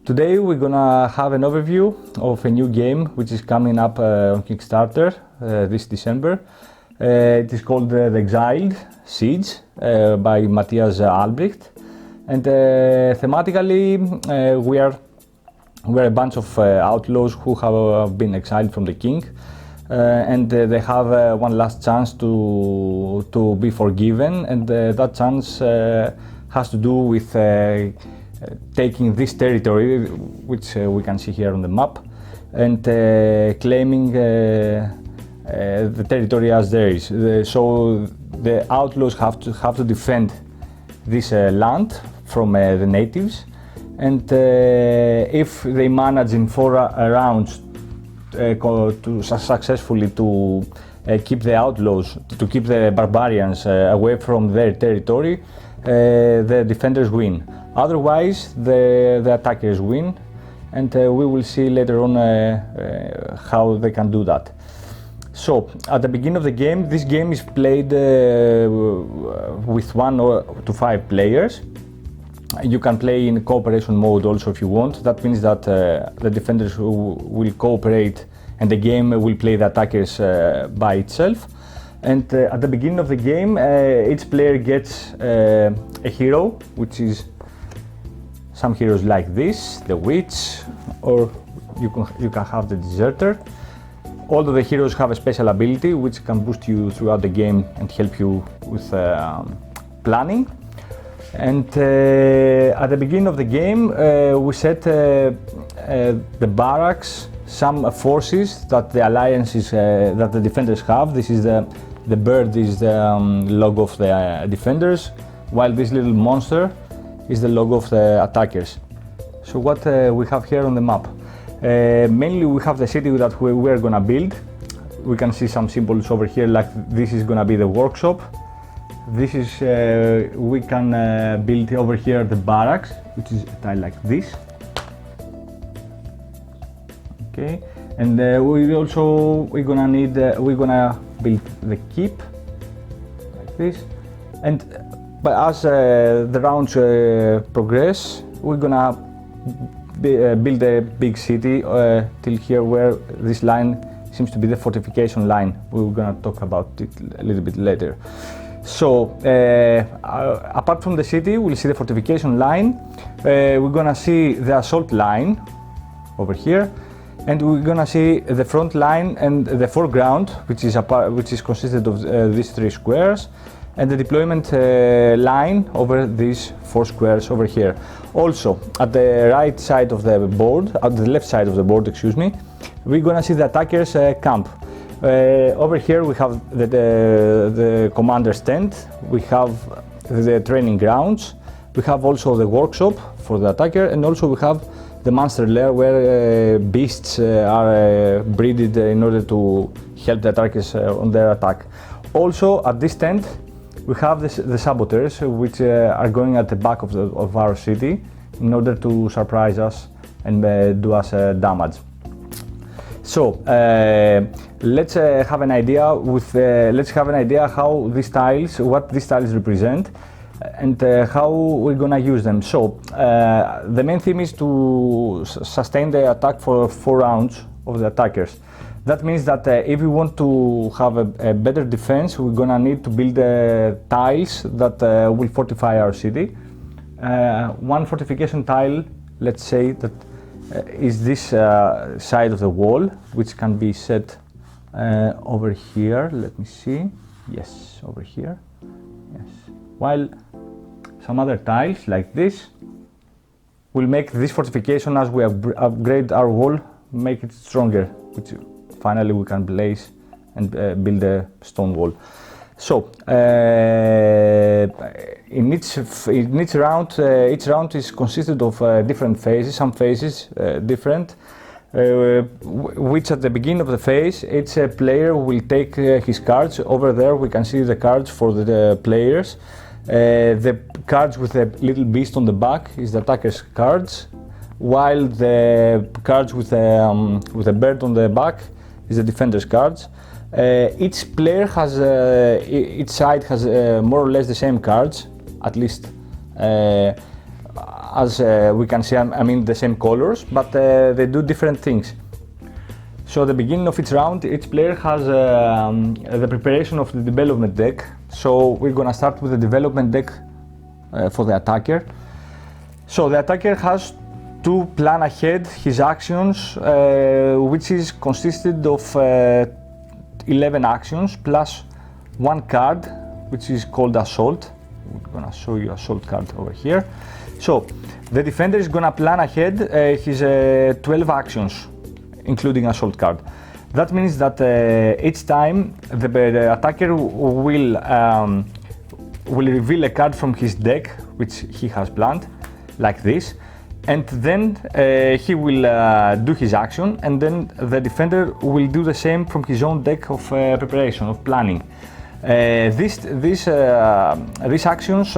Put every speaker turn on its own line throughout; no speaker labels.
Today we're gonna have an overview of a new game which is coming up on Kickstarter this December. It is called The Exiled Siege by Matthias Albrecht, and thematically we're a bunch of outlaws who have been exiled from the king, and they have one last chance to be forgiven, and that chance has to do with taking this territory, which we can see here on the map, and claiming the territory as theirs. So the outlaws have to defend this land from the natives, and if they manage in 4 rounds to successfully to keep the outlaws, to keep the barbarians away from their territory, the defenders win. Otherwise, the attackers win, and we will see later on how they can do that. So, at the beginning of the game, this game is played with 1 to 5 players. You can play in cooperation mode also if you want. That means that the defenders will cooperate and the game will play the attackers by itself. And at the beginning of the game, each player gets a hero, which is some heroes like this, the witch, or you can have the deserter. All of the heroes have a special ability which can boost you throughout the game and help you with planning. And at the beginning of the game, we set the barracks, some forces that the alliances, that the defenders have. This is the bird is the logo of the defenders, while this little monster is the logo of the attackers. So what we have here on the map, mainly we have the city that we're gonna build. We can see some symbols over here, like this is gonna be the workshop. This is, we can build over here the barracks, which is a tile like this. Okay, and we're gonna build the keep like this, and but as the rounds progress, we're gonna build a big city till here, where this line seems to be the fortification line. We're gonna talk about it a little bit later. So apart from the city, we'll see the fortification line. We're gonna see the assault line over here, and we're gonna see the front line and the foreground, which is consisted of these 3 squares, and the deployment line over these 4 squares over here. Also, at the right side of the board, at the left side of the board, excuse me, we're gonna see the attackers camp. Over here we have the commander's tent, we have the training grounds, we have also the workshop for the attacker, and also we have the monster lair, where beasts are breeded in order to help the attackers on their attack. Also at this tent we have the saboteurs, which are going at the back of our city in order to surprise us and do us damage. So let's have an idea how these tiles, what these tiles represent, and how we're gonna use them. So the main theme is to sustain the attack for 4 rounds of the attackers. That means that if we want to have a better defense, we're gonna need to build tiles that will fortify our city. One fortification tile, let's say, that is this side of the wall, which can be set over here. Let me see. Yes, over here. Yes. While some other tiles like this will make this fortification, as we upgrade our wall, make it stronger, which finally we can place and build a stone wall. So in each round is consisted of different phases. Some phases different, which at the beginning of the phase, each player will take his cards. Over there we can see the cards for the players. The cards with a little beast on the back is the attacker's cards, while the cards with a bird on the back is the defender's cards. Each player has, each side has more or less the same cards, at least as we can see, I mean the same colors, but they do different things. So at the beginning of each round, each player has the preparation of the development deck. So we're gonna start with the development deck for the attacker. So the attacker has to plan ahead his actions, which is consisted of 11 actions plus one card, which is called Assault. We're gonna show you Assault card over here. So the defender is gonna plan ahead his 12 actions, including Assault card. That means that each time the attacker will reveal a card from his deck, which he has planned, like this, and then he will do his action, and then the defender will do the same from his own deck of preparation, of planning. These actions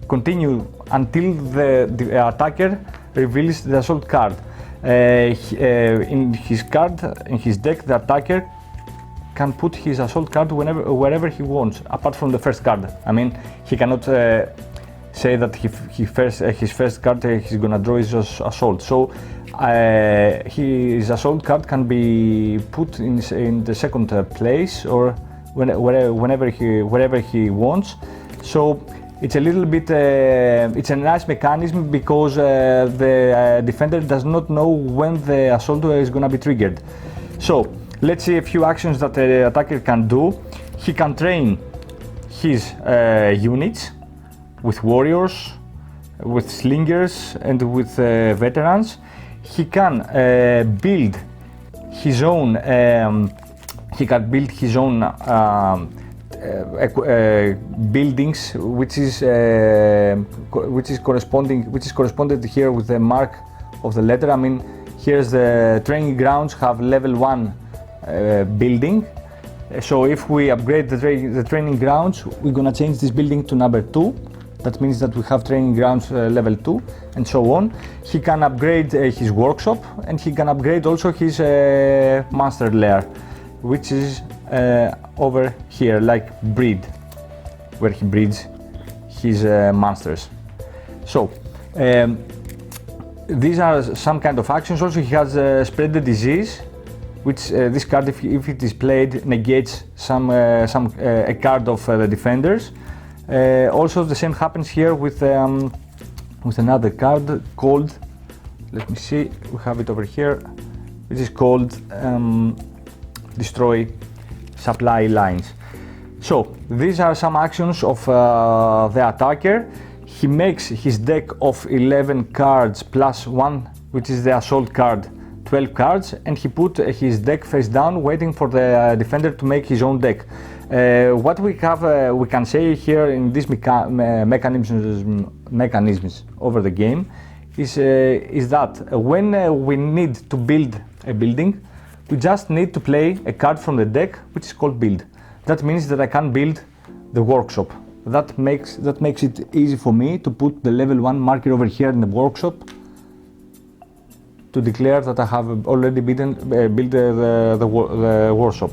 continue until the attacker reveals the Assault card. In his deck, the attacker can put his Assault card wherever he wants, apart from the first card. I mean, he cannot say that his first card he's gonna draw is Assault. So his Assault card can be put in the second place or wherever he wants. So it's a little bit, it's a nice mechanism because the defender does not know when the Assault is gonna be triggered. So let's see a few actions that the attacker can do. He can train his units with warriors, with slingers, and with veterans. He can build his own. Buildings, which is corresponded here with the mark of the letter. I mean, here's the training grounds have level 1 building. So if we upgrade the training grounds, we're gonna change this building to number 2. That means that we have training grounds level 2, and so on. He can upgrade his workshop, and he can upgrade also his master lair, which is over here, like breed, where he breeds his monsters. So these are some kind of actions. Also, he has spread the disease, which this card, if it is played, negates a card of the defenders. Also, the same happens here with another card called, let me see, we have it over here, which is called Destroy Supply Lines. So these are some actions of the attacker. He makes his deck of 11 cards plus 1, which is the Assault card, 12 cards, and he put his deck face down, waiting for the defender to make his own deck. What we can say here in these mechanisms over the game is that when we need to build a building, we just need to play a card from the deck, which is called build. That means that I can build the workshop. That makes it easy for me to put the level 1 marker over here in the workshop to declare that I have already built the workshop.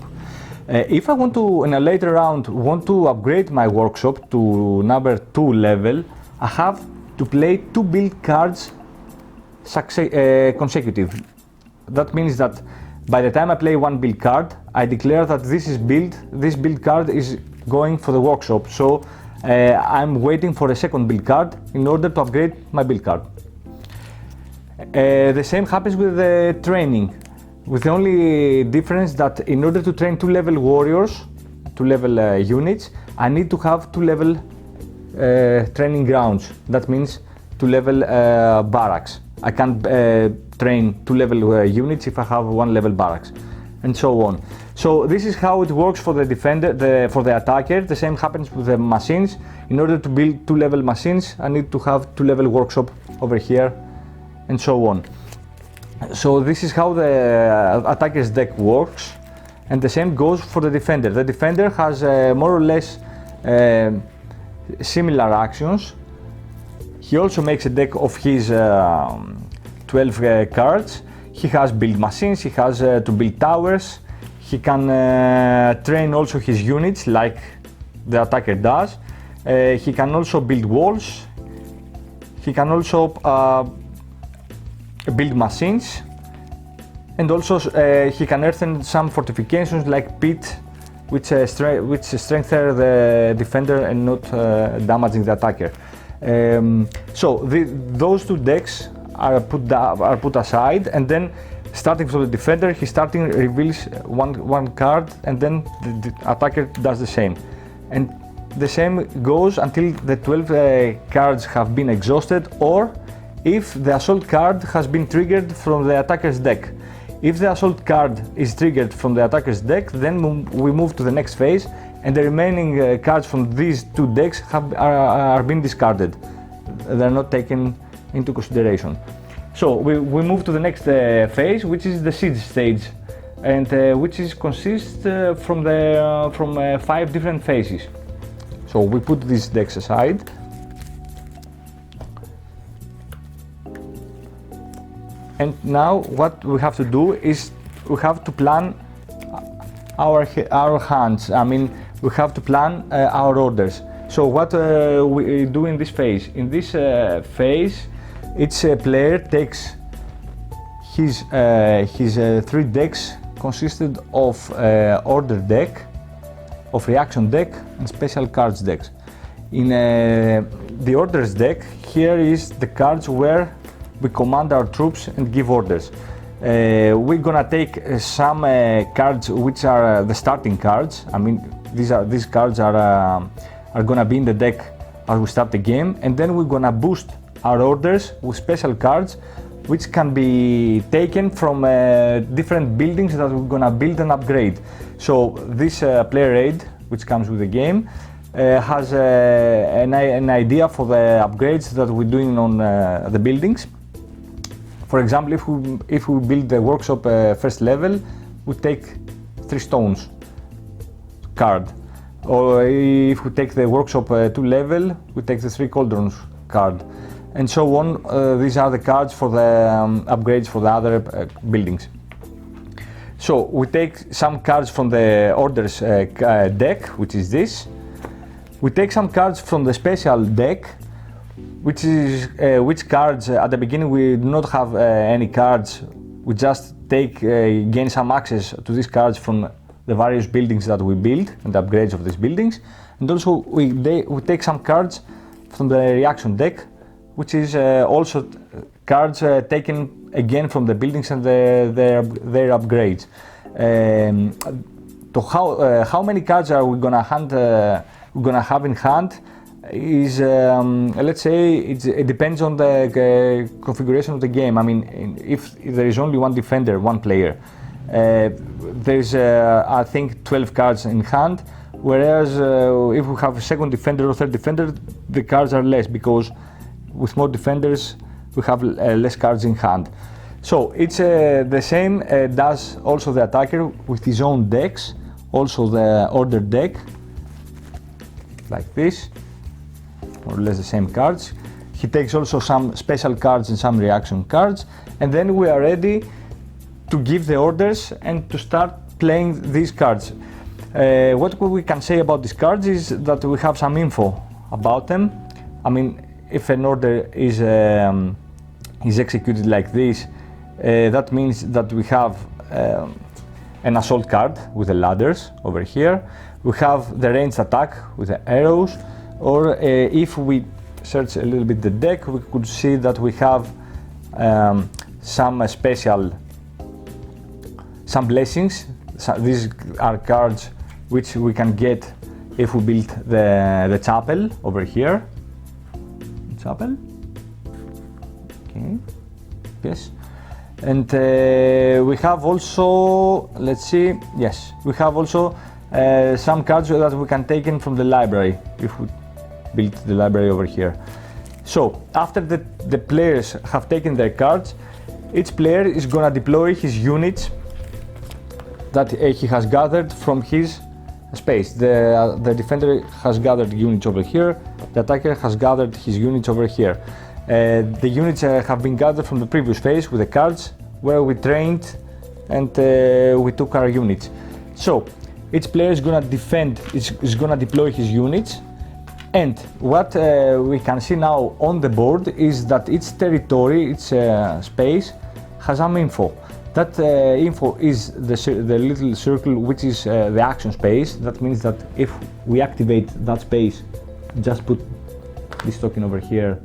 If I want to, in a later round, upgrade my workshop to number 2 level, I have to play 2 build cards consecutive. That means that by the time I play 1 build card, I declare that this build card is going for the workshop. So I'm waiting for a second build card in order to upgrade my build card. The same happens with the training, with the only difference that in order to train 2 level warriors, 2 level units, I need to have 2 level training grounds. That means 2 level barracks. I can't train 2 level units if I have 1 level barracks, and so on. So this is how it works for the defender, for the attacker. The same happens with the machines. In order to build 2 level machines, I need to have 2 level workshop over here, and so on. So this is how the attacker's deck works, and the same goes for the defender. The defender has more or less similar actions. He also makes a deck of his 12 cards. He has build machines, he has to build towers. He can train also his units like the attacker does. He can also build walls, he can also build machines, and also he can earthen some fortifications like pit, which strengthen the defender and not damaging the attacker. So those two decks are put aside, and then starting from the defender, he reveals one card, and then the attacker does the same. And the same goes until the 12 cards have been exhausted, or if the assault card has been triggered from the attacker's deck. If the assault card is triggered from the attacker's deck, then we move to the next phase, and the remaining cards from these two decks are being discarded. They're not taken into consideration. So we move to the next phase, which is the siege stage, and which consists from 5 different phases. So we put these decks aside. And now what we have to do is we have to plan our hands. I mean, we have to plan our orders. So what we do in this phase? In this phase, each player takes his 3 decks consisted of order deck, of reaction deck, and special cards decks. In the orders deck, here is the cards where we command our troops and give orders. We're gonna take some cards which are the starting cards. I mean, these cards are gonna be in the deck as we start the game, and then we're gonna boost our orders with special cards which can be taken from different buildings that we're gonna build and upgrade. So this player aid, which comes with the game, has an idea for the upgrades that we're doing on the buildings. For example, if we build the workshop first level, we take 3 stones card. Or if we take the workshop 2 level, we take the 3 cauldrons card. And so on. These are the cards for the upgrades for the other buildings. So we take some cards from the orders deck, which is this. We take some cards from the special deck, which cards at the beginning we do not have any cards. We just gain some access to these cards from the various buildings that we build and the upgrades of these buildings. And also we take some cards from the reaction deck, which is also cards taken again from the buildings and their upgrades. How many cards are we gonna have in hand is, let's say, it depends on the configuration of the game. I mean, if there is only one defender, one player, there's I think 12 cards in hand, whereas if we have a second defender or third defender, the cards are less, because with more defenders we have less cards in hand. So it's the same does also the attacker with his own decks, also the order deck, like this, more or less the same cards. He takes also some special cards and some reaction cards, and then we are ready to give the orders and to start playing these cards. What we can say about these cards is that we have some info about them. I mean, if an order is executed like this, that means that we have an assault card with the ladders over here. We have the ranged attack with the arrows, or if we search a little bit the deck, we could see that we have some blessings. So these are cards which we can get if we build the chapel over here. Chapel. Okay. Yes. And we have also, let's see, yes, we have also some cards that we can take in from the library if we build the library over here. So after the players have taken their cards, each player is gonna deploy his units that he has gathered from his space. The defender has gathered units over here, the attacker has gathered his units over here. The units have been gathered from the previous phase with the cards where we trained and we took our units. So each player is gonna defend, is gonna deploy his units, And what we can see now on the board is that each territory, each space, has some info. That info is the little circle, which is the action space. That means that if we activate that space, just put this token over here,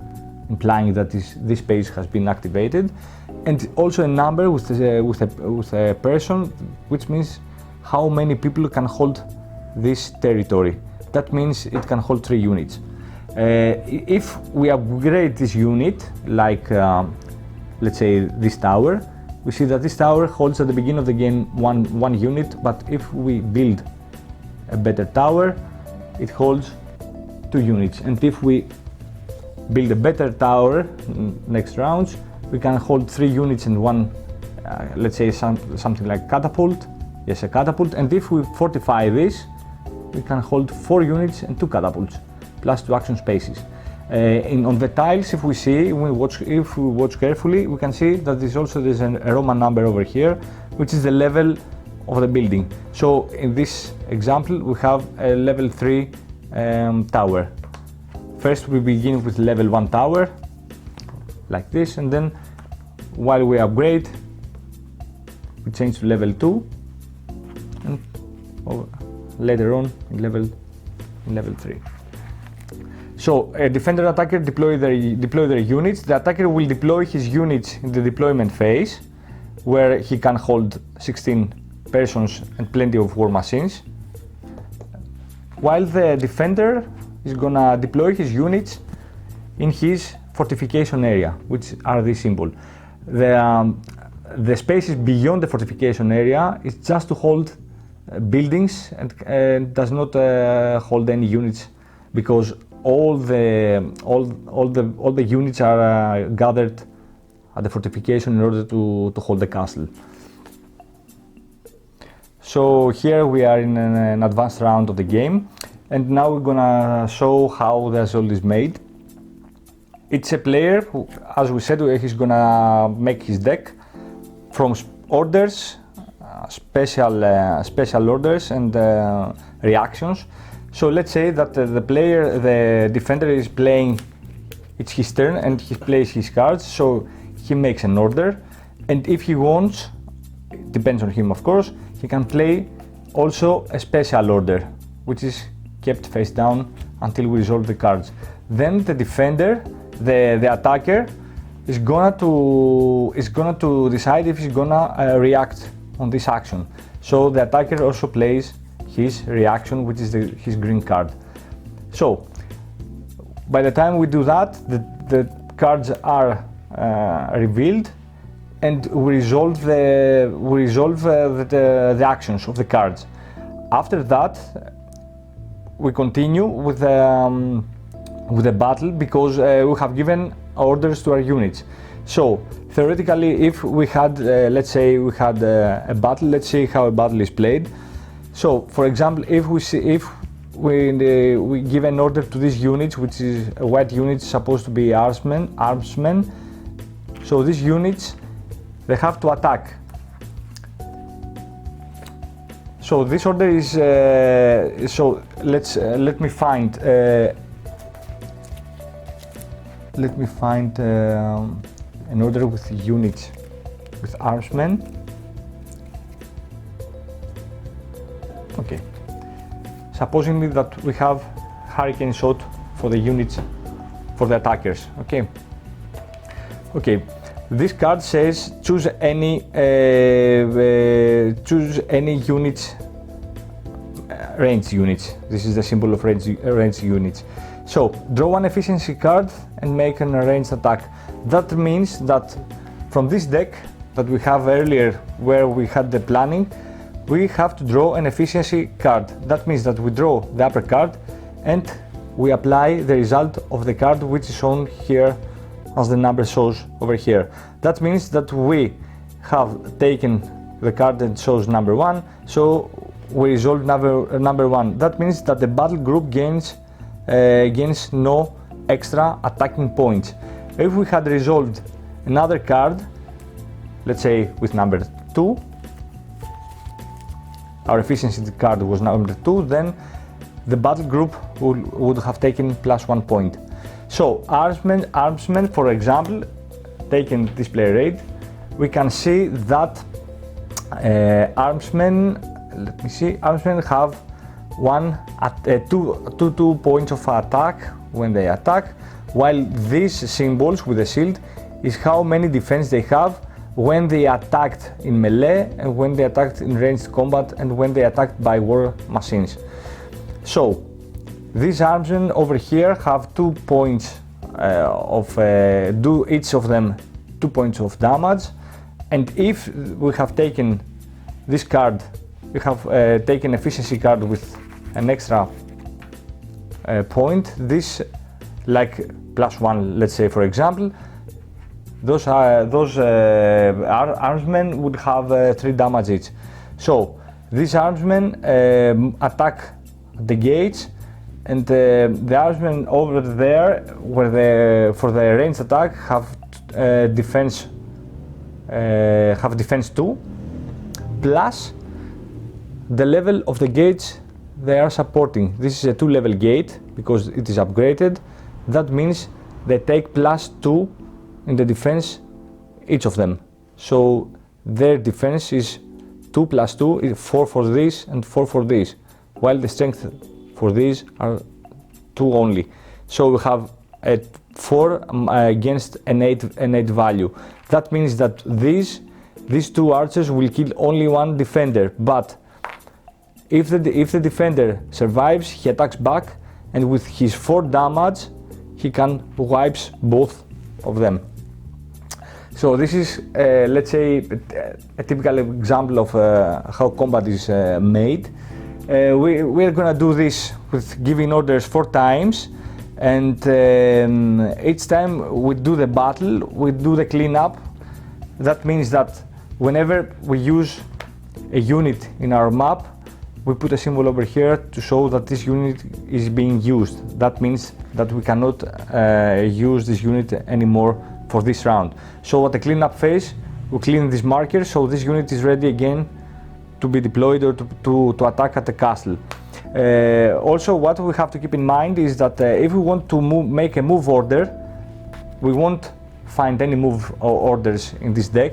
implying that this space has been activated. And also a number with a person, which means how many people can hold this territory. That means it can hold 3 units. If we upgrade this unit, like let's say this tower, we see that this tower holds at the beginning of the game one unit, but if we build a better tower, it holds 2 units. And if we build a better tower next rounds, we can hold 3 units and one, let's say something like catapult. Yes, a catapult. And if we fortify this, we can hold 4 units and 2 catapults, plus 2 action spaces. On the tiles, if we watch carefully, we can see that there's a Roman number over here, which is the level of the building. So in this example, we have a level 3 tower. First, we begin with level 1 tower, like this, and then while we upgrade, we change to level 2, and later on in level 3. So a defender attacker deploy their units. The attacker will deploy his units in the deployment phase, where he can hold 16 persons and plenty of war machines, while the defender is gonna deploy his units in his fortification area, which are this symbol. The spaces beyond the fortification area is just to hold buildings and does not hold any units, because all the units are gathered at the fortification in order to hold the castle. So here we are in an advanced round of the game, and now we're gonna show how the assault is made. It's a player who, as we said, he's gonna make his deck from orders, special orders and reactions. So let's say that the defender is playing, it's his turn, and he plays his cards, so he makes an order, and if he wants, it depends on him of course, he can play also a special order, which is kept face down until we resolve the cards. Then the defender, the attacker, is gonna to decide if he's gonna react on this action. So the attacker also plays his reaction, which is his green card. So by the time we do that, the cards are revealed, and we resolve the actions of the cards. After that, we continue with the battle, because we have given orders to our units. So theoretically, if we had, let's say we had a battle, let's see how a battle is played. So for example, if we give an order to these units, which is a white unit supposed to be armsmen, so these units, they have to attack. So this order is, so let me find an order with units with armsmen. Okay, supposing that we have hurricane shot for the units, for the attackers. Okay, this card says choose any units, range units. This is the symbol of range units. So draw one efficiency card and make an ranged attack. That means that from this deck that we have earlier, where we had the planning, we have to draw an efficiency card. That means that we draw the upper card and we apply the result of the card, which is shown here as the number shows over here. That means that we have taken the card that shows number 1, so we resolve number 1. That means that the battle group gains no extra attacking points. If we had resolved another card, let's say with number 2, our efficiency card was number 2, then the battle group would have taken +1 point. So armsmen, for example, taking this player rate, we can see that armsmen have two points of attack when they attack, while these symbols with the shield is how many defense they have when they attacked in melee and when they attacked in ranged combat and when they attacked by war machines. So these armsmen over here have 2 points do each of them 2 points of damage, and if we have taken this card, we have taken efficiency card with an extra point, this like +1, let's say, for example, those armsmen would have 3 damage each. So these armsmen attack the gates, and the armsmen over there, where for the ranged attack, have defense 2, plus the level of the gates they are supporting. This is a 2-level gate because it is upgraded. That means they take +2 in the defense, each of them. So their defense is 2 + 2 is 4 for this and 4 for this, while the strength for these are 2 only. So we have a 4 against an 8 value. That means that these 2 archers will kill only 1 defender, but if the defender survives, he attacks back, and with his 4 damage he can wipes both of them. So this is let's say a typical example of how combat is made. We're gonna do this with giving orders 4 times, and each time we do the battle, we do the cleanup. That means that whenever we use a unit in our map, we put a symbol over here to show that this unit is being used. That means that we cannot use this unit anymore for this round. So at the cleanup phase, we clean this marker, so this unit is ready again to be deployed or to attack at the castle. Also, what we have to keep in mind is that if we want to make a move order, we won't find any move orders in this deck.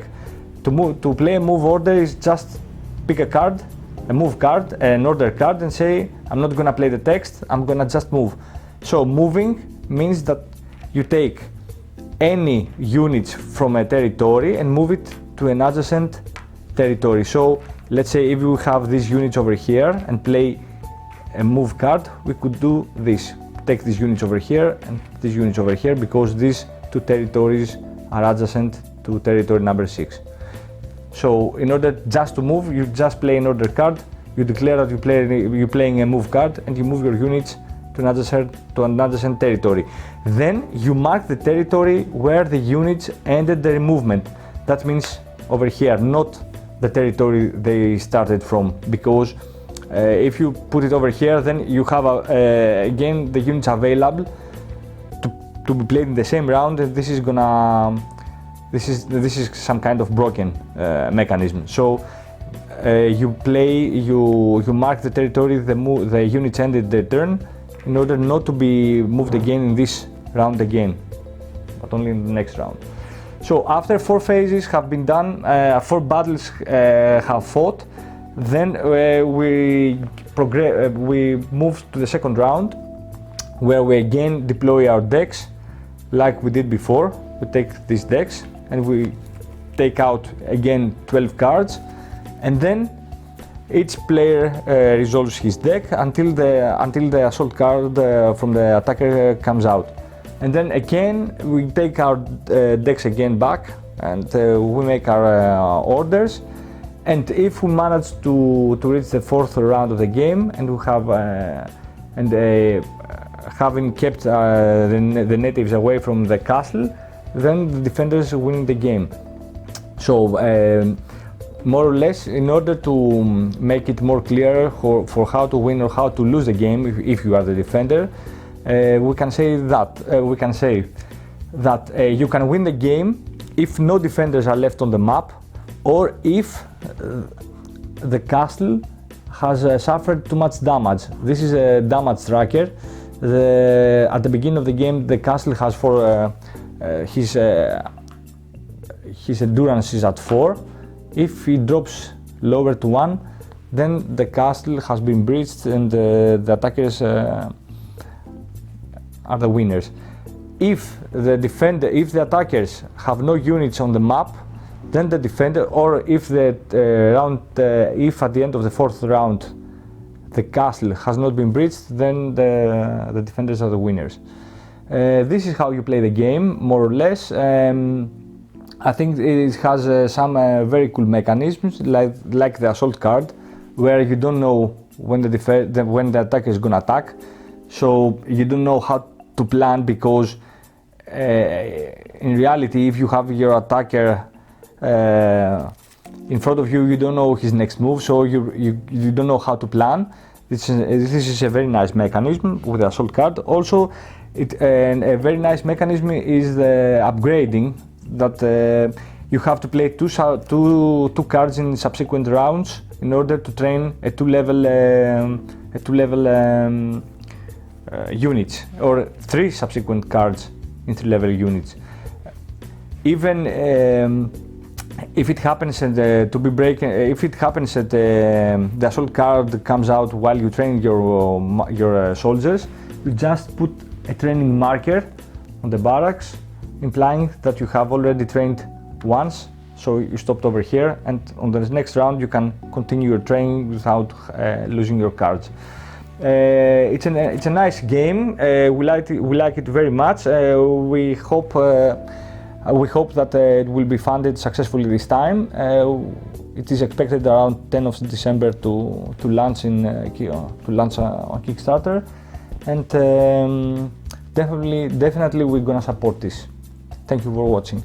To play a move order is just pick a card, a move card, an order card, and say, I'm not gonna play the text, I'm gonna just move. So moving means that you take any units from a territory and move it to an adjacent territory. So let's say if we have these units over here and play a move card, we could do this. Take these units over here and these units over here, because these 2 territories are adjacent to territory number 6. So in order just to move, you just play an order card, you declare that you're playing a move card, and you move your units to an adjacent territory. Then you mark the territory where the units ended their movement. That means over here, not the territory they started from, because if you put it over here, then you have again the units available to be played in the same round, and this is some kind of broken mechanism. So you mark the territory the units ended their turn, in order not to be moved again in this round again, but only in the next round. So after 4 phases have been done, 4 battles have fought, then we move to the second round, where we again deploy our decks like we did before. We take these decks and we take out again 12 cards, and then each player resolves his deck until the assault card from the attacker comes out. And then again we take our decks again back, and we make our orders. And if we manage to reach the 4th round of the game, and we have having kept the natives away from the castle, then the defenders win the game. So more or less, in order to make it more clear for how to win or how to lose the game if you are the defender, we can say that you can win the game if no defenders are left on the map, or if the castle has suffered too much damage. This is a damage tracker. At the beginning of the game, the castle has his endurance is at 4. If he drops lower to 1, then the castle has been breached and the attackers are the winners. If the attackers have no units on the map, then the defender, or if if at the end of the 4th round the castle has not been breached, then the defenders are the winners. This is how you play the game, more or less. I think it has some very cool mechanisms, like the assault card, where you don't know when the attacker is gonna attack, so you don't know how to plan, because in reality, if you have your attacker in front of you, you don't know his next move, so you don't know how to plan. This is a very nice mechanism with the assault card. Also, a very nice mechanism is the upgrading, that you have to play two cards in subsequent rounds in order to train a two level units, or 3 subsequent cards in 3-level units. Even if it happens if it happens that the assault card comes out while you train your soldiers, you just put a training marker on the barracks, implying that you have already trained once, so you stopped over here, and on the next round you can continue your training without losing your cards. It's a nice game. We like it very much. We hope that it will be funded successfully this time. It is expected around 10th of December to launch on Kickstarter, and definitely we're gonna support this. Thank you for watching.